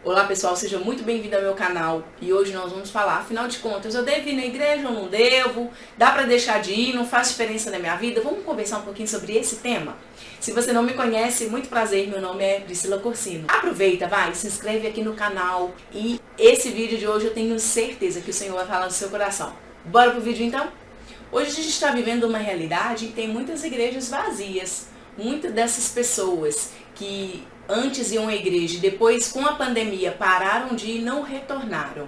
Olá pessoal, seja muito bem-vindo ao meu canal e hoje nós vamos falar, afinal de contas, eu devo ir na igreja ou não devo? Dá pra deixar de ir? Não faz diferença na minha vida? Vamos conversar um pouquinho sobre esse tema? Se você não me conhece, muito prazer, meu nome é Priscila Corsino. Aproveita, vai, se inscreve aqui no canal e esse vídeo de hoje eu tenho certeza que o Senhor vai falar no seu coração. Bora pro vídeo então? Hoje a gente está vivendo uma realidade em que tem muitas igrejas vazias, muitas dessas pessoas que antes iam à igreja e depois com a pandemia pararam de ir e não retornaram.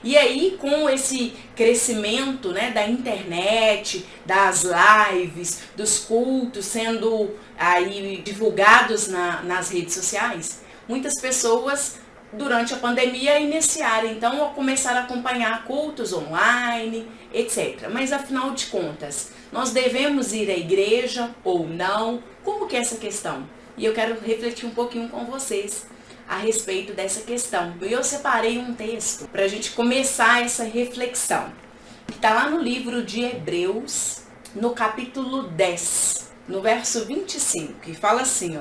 E aí com esse crescimento, da internet, das lives, dos cultos sendo aí divulgados nas redes sociais, muitas pessoas durante a pandemia iniciaram então a começar a acompanhar cultos online, etc. Mas afinal de contas, nós devemos ir à igreja ou não? Como que é essa questão? E eu quero refletir um pouquinho com vocês a respeito dessa questão. E eu separei um texto para a gente começar essa reflexão, que está lá no livro de Hebreus, no capítulo 10, no verso 25, que fala assim,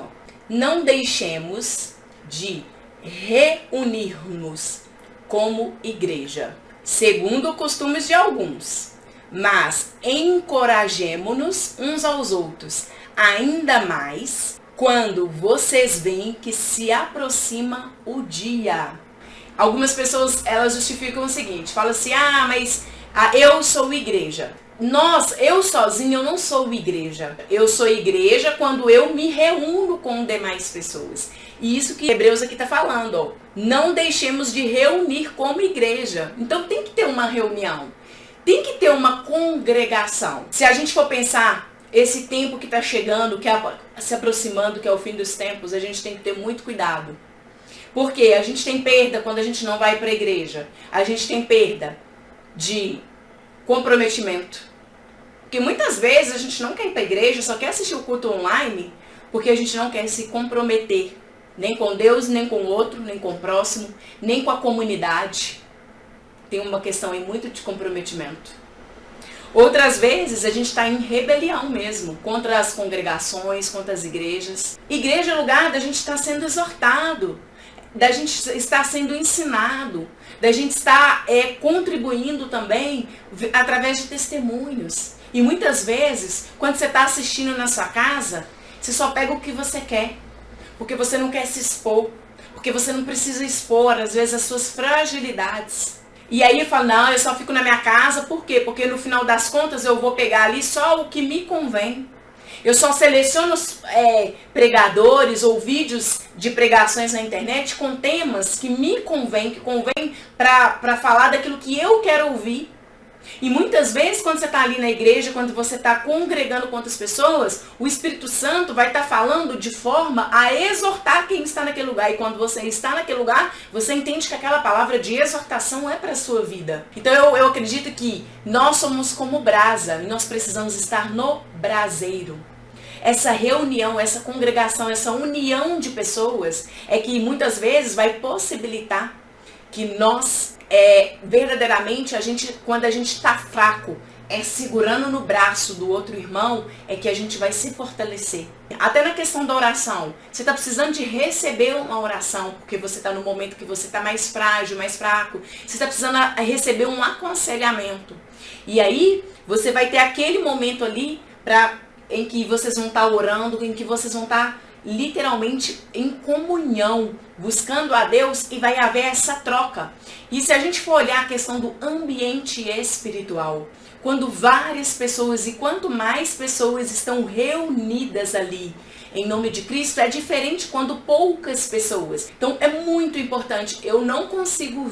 não deixemos de reunir-nos como igreja, segundo os costumes de alguns, mas encorajemo-nos uns aos outros, ainda mais quando vocês veem que se aproxima o dia. Algumas pessoas, elas justificam o seguinte, falam assim, mas eu sou igreja. Eu sozinho, eu não sou igreja. Eu sou igreja quando eu me reúno com demais pessoas. E isso que Hebreus aqui está falando, não deixemos de reunir como igreja. Então tem que ter uma reunião, tem que ter uma congregação. Se a gente for pensar, esse tempo que está chegando, que se aproximando, que é o fim dos tempos, a gente tem que ter muito cuidado. Porque a gente tem perda quando a gente não vai para a igreja. A gente tem perda de comprometimento. Porque muitas vezes a gente não quer ir para a igreja, só quer assistir o culto online, porque a gente não quer se comprometer. Nem com Deus, nem com o outro, nem com o próximo, nem com a comunidade. Tem uma questão aí muito de comprometimento. Outras vezes a gente está em rebelião mesmo, contra as congregações, contra as igrejas. Igreja é lugar da gente estar sendo exortado, da gente estar sendo ensinado, da gente estar contribuindo também através de testemunhos. E muitas vezes, quando você está assistindo na sua casa, você só pega o que você quer, porque você não quer se expor, porque você não precisa expor, às vezes, as suas fragilidades. E aí eu falo, não, eu só fico na minha casa, por quê? Porque no final das contas eu vou pegar ali só o que me convém. Eu só seleciono pregadores ou vídeos de pregações na internet com temas que me convém, que convém para falar daquilo que eu quero ouvir. E muitas vezes quando você está ali na igreja, quando você está congregando com outras pessoas, o Espírito Santo vai estar falando de forma a exortar quem está naquele lugar. E quando você está naquele lugar, você entende que aquela palavra de exortação é para a sua vida. Então eu acredito que nós somos como brasa e nós precisamos estar no braseiro. Essa reunião, essa congregação, essa união de pessoas é que muitas vezes vai possibilitar que nós verdadeiramente, quando a gente está fraco, segurando no braço do outro irmão, é que a gente vai se fortalecer. Até na questão da oração, você está precisando de receber uma oração, porque você está no momento que você está mais frágil, mais fraco, você está precisando receber um aconselhamento. E aí, você vai ter aquele momento ali em que vocês vão estar orando, em que vocês vão estar literalmente em comunhão, buscando a Deus, e vai haver essa troca. E se a gente for olhar a questão do ambiente espiritual, quando várias pessoas e quanto mais pessoas estão reunidas ali em nome de Cristo, é diferente quando poucas pessoas. Então é muito importante, eu não consigo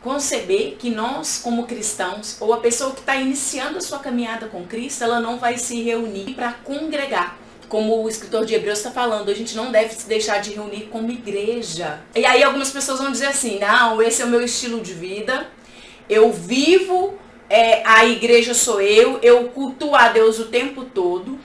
conceber que nós como cristãos, ou a pessoa que está iniciando a sua caminhada com Cristo, ela não vai se reunir para congregar. Como o escritor de Hebreus está falando, a gente não deve se deixar de reunir como igreja. E aí algumas pessoas vão dizer assim, não, esse é o meu estilo de vida, eu vivo, a igreja sou eu cultuo a Deus o tempo todo,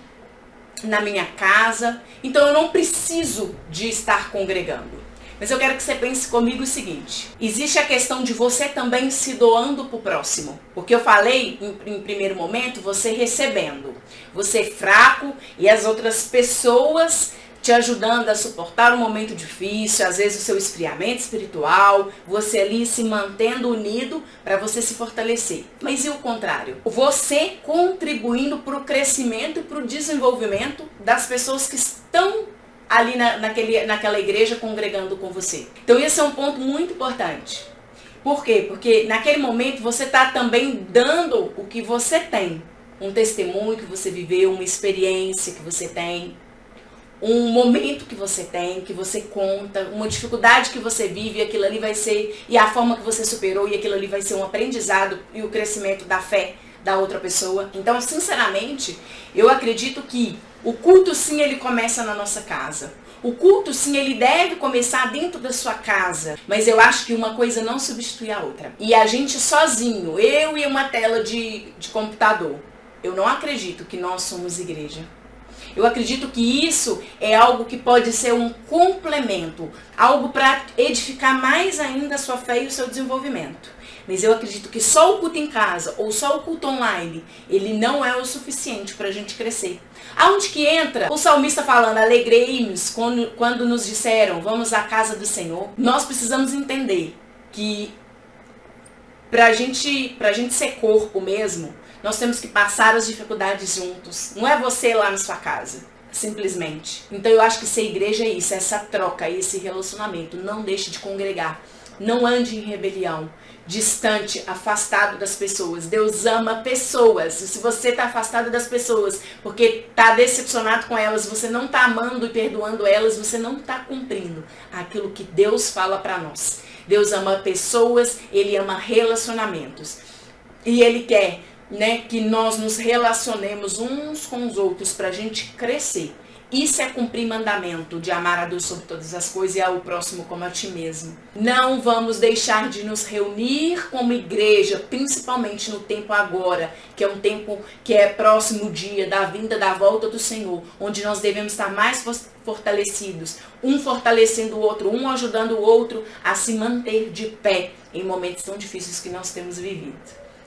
na minha casa, então eu não preciso de estar congregando. Mas eu quero que você pense comigo o seguinte, existe a questão de você também se doando para o próximo. Porque eu falei, em primeiro momento, você recebendo. Você fraco e as outras pessoas te ajudando a suportar um momento difícil, às vezes o seu esfriamento espiritual, você ali se mantendo unido para você se fortalecer. Mas e o contrário? Você contribuindo para o crescimento e para o desenvolvimento das pessoas que estão ali naquela igreja congregando com você. Então esse é um ponto muito importante. Por quê? Porque naquele momento você está também dando o que você tem. Um testemunho que você viveu, uma experiência que você tem, um momento que você tem, que você conta, uma dificuldade que você vive, e aquilo ali vai ser, e a forma que você superou, e aquilo ali vai ser um aprendizado e o crescimento da fé da outra pessoa. Então, sinceramente, eu acredito que o culto sim, ele começa na nossa casa. O culto sim, ele deve começar dentro da sua casa, mas eu acho que uma coisa não substitui a outra. E a gente sozinho, eu e uma tela de computador, eu não acredito que nós somos igreja. Eu acredito que isso é algo que pode ser um complemento, algo para edificar mais ainda a sua fé e o seu desenvolvimento. Mas eu acredito que só o culto em casa ou só o culto online, ele não é o suficiente para a gente crescer. Aonde que entra o salmista falando, alegrei-nos quando nos disseram, vamos à casa do Senhor? Nós precisamos entender que para a gente ser corpo mesmo, nós temos que passar as dificuldades juntos. Não é você lá na sua casa, simplesmente. Então eu acho que ser igreja é isso, essa troca, esse relacionamento. Não deixe de congregar. Não ande em rebelião, distante, afastado das pessoas. Deus ama pessoas. E se você está afastado das pessoas porque está decepcionado com elas, você não está amando e perdoando elas, você não está cumprindo aquilo que Deus fala para nós. Deus ama pessoas, Ele ama relacionamentos. E Ele quer, que nós nos relacionemos uns com os outros para a gente crescer. Isso é cumprir mandamento de amar a Deus sobre todas as coisas e ao próximo como a ti mesmo. Não vamos deixar de nos reunir como igreja, principalmente no tempo agora, que é um tempo que é próximo dia da vinda, da volta do Senhor, onde nós devemos estar mais fortalecidos, um fortalecendo o outro, um ajudando o outro a se manter de pé em momentos tão difíceis que nós temos vivido.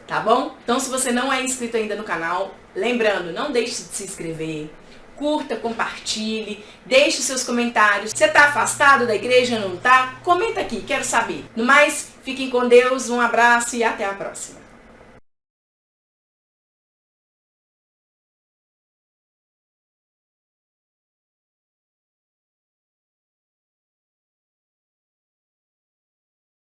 Tá bom? Então, se você não é inscrito ainda no canal, lembrando, não deixe de se inscrever, curta, compartilhe, deixe os seus comentários. Você está afastado da igreja ou não está? Comenta aqui, quero saber. No mais, fiquem com Deus, um abraço e até a próxima.